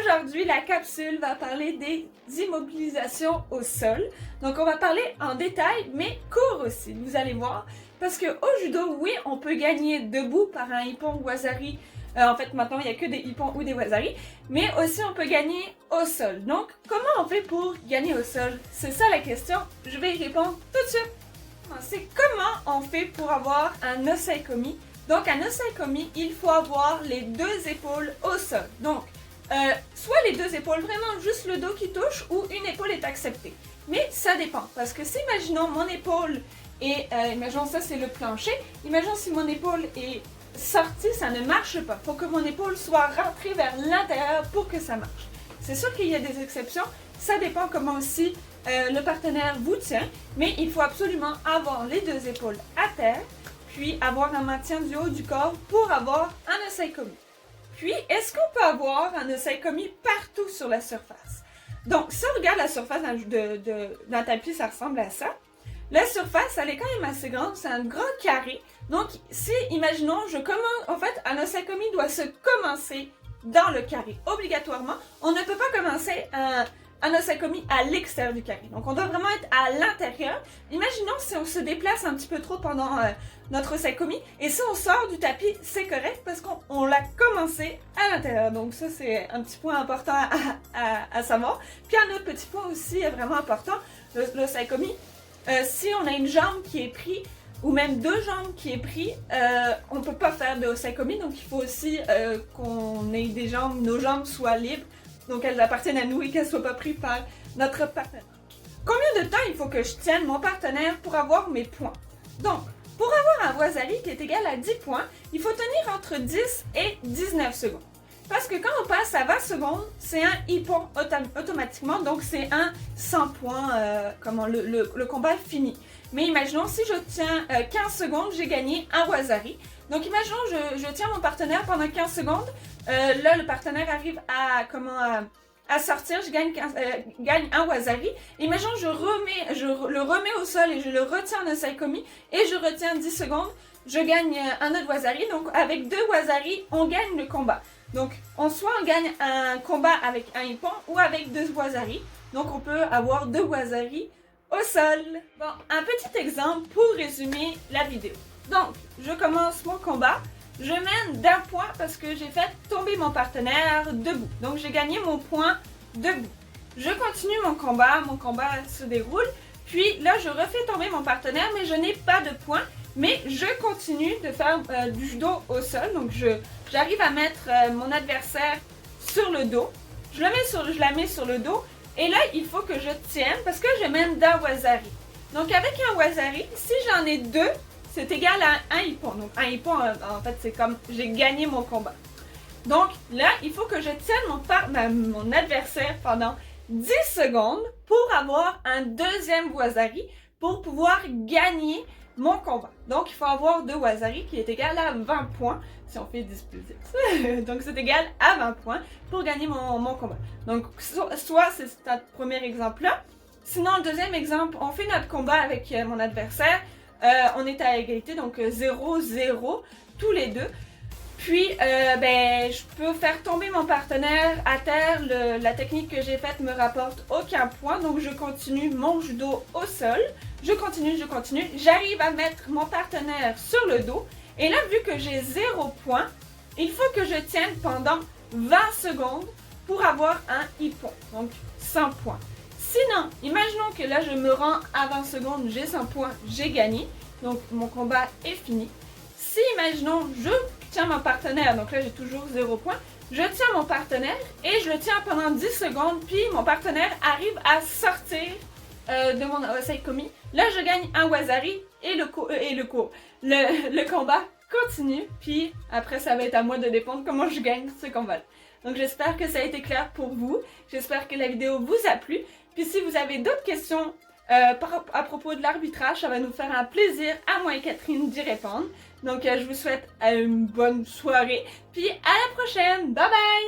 Aujourd'hui, la capsule va parler des immobilisations au sol. Donc, on va parler en détail, mais court aussi, vous allez voir. Parce qu'au judo, oui, on peut gagner debout par un ippon wazari. En fait, maintenant, il n'y a que des ippons ou des wazari. Mais aussi, on peut gagner au sol. Donc, comment on fait pour gagner au sol? C'est ça la question. Je vais y répondre tout de suite. C'est comment on fait pour avoir un osaekomi. Donc, un osaekomi, il faut avoir les deux épaules au sol. Donc, soit les deux épaules, vraiment juste le dos qui touche, ou une épaule est acceptée. Mais ça dépend, parce que si, imaginons, mon épaule est, imaginons ça c'est le plancher, imaginons si mon épaule est sortie, ça ne marche pas. Il faut que mon épaule soit rentrée vers l'intérieur pour que ça marche. C'est sûr qu'il y a des exceptions, ça dépend comment aussi le partenaire vous tient, mais il faut absolument avoir les deux épaules à terre, puis avoir un maintien du haut du corps pour avoir un osaekomi. Puis, est-ce qu'on peut avoir un osaekomi partout sur la surface? Donc, si on regarde la surface d'un tapis, ça ressemble à ça. La surface, elle est quand même assez grande, c'est un grand carré. Donc, si, imaginons, je commence, en fait, un osaekomi doit se commencer dans le carré, obligatoirement. On ne peut pas commencer un osaekomi à l'extérieur du carré. Donc, on doit vraiment être à l'intérieur. Imaginons si on se déplace un petit peu trop pendant notre osaekomi. Et si on sort du tapis, c'est correct parce qu'on l'a commencé à l'intérieur. Donc, ça, c'est un petit point important à savoir. Puis, un autre petit point aussi vraiment important, l'osaekomi. Si on a une jambe qui est prise, ou même deux jambes qui est pris, on ne peut pas faire de osaekomi. Donc, il faut aussi qu'on ait des jambes, nos jambes soient libres. Donc, elles appartiennent à nous et qu'elles ne soient pas prises par notre partenaire. Combien de temps il faut que je tienne mon partenaire pour avoir mes points? Donc, pour avoir un wazari qui est égal à 10 points, il faut tenir entre 10 et 19 secondes. Parce que quand on passe à 20 secondes, c'est un ippon automatiquement, donc c'est un 100 points, comment le combat est fini. Mais imaginons, si je tiens 15 secondes, j'ai gagné un wazari. Donc imaginons, je tiens mon partenaire pendant 15 secondes. Là, le partenaire arrive à sortir, je gagne un wazari. Imaginons, je le remets au sol et je le retiens en osaekomi et je retiens 10 secondes. Je gagne un autre wazari. Donc avec deux wazari, on gagne le combat. Donc soit on gagne un combat avec un ippon ou avec deux wazari. Donc on peut avoir deux wazari au sol. Bon, un petit exemple pour résumer la vidéo. Donc, je commence mon combat. Je mène d'un point parce que j'ai fait tomber mon partenaire debout. Donc, j'ai gagné mon point debout. Je continue mon combat se déroule. Puis là, je refais tomber mon partenaire, mais je n'ai pas de point. Mais je continue de faire du judo au sol. Donc, j'arrive à mettre mon adversaire sur le dos. Je la mets sur le dos. Et là, il faut que je tienne parce que je mène d'un wazari. Donc, avec un wazari, si j'en ai deux, c'est égal à un ippon. Donc, un ippon, en fait, c'est comme j'ai gagné mon combat. Donc, là, il faut que je tienne mon adversaire pendant 10 secondes pour avoir un deuxième wazari pour pouvoir gagner mon combat. Donc, il faut avoir deux wazari qui est égal à 20 points. Si on fait 10 plus 10. Donc, c'est égal à 20 points pour gagner mon combat. Donc, soit c'est notre premier exemple-là. Sinon, le deuxième exemple, on fait notre combat avec mon adversaire. On est à égalité, donc 0-0 tous les deux. Puis, je peux faire tomber mon partenaire à terre. La technique que j'ai faite me rapporte aucun point. Donc, je continue mon judo au sol. Je continue. J'arrive à mettre mon partenaire sur le dos. Et là, vu que j'ai 0 point, il faut que je tienne pendant 20 secondes pour avoir un ippon. Donc, 100 points. Sinon, imaginons que là, je me rends à 20 secondes, j'ai 100 points, j'ai gagné. Donc, mon combat est fini. Si, imaginons, je tiens mon partenaire, donc là, j'ai toujours 0 points. Je tiens mon partenaire et je le tiens pendant 10 secondes, puis mon partenaire arrive à sortir de mon osaekomi. Là, je gagne un wazari et le combat continue. Puis après, ça va être à moi de dépendre comment je gagne ce combat-là. Donc, j'espère que ça a été clair pour vous. J'espère que la vidéo vous a plu. Puis si vous avez d'autres questions à propos de l'arbitrage, ça va nous faire un plaisir, à moi et Catherine, d'y répondre. Donc, je vous souhaite une bonne soirée. Puis à la prochaine. Bye bye!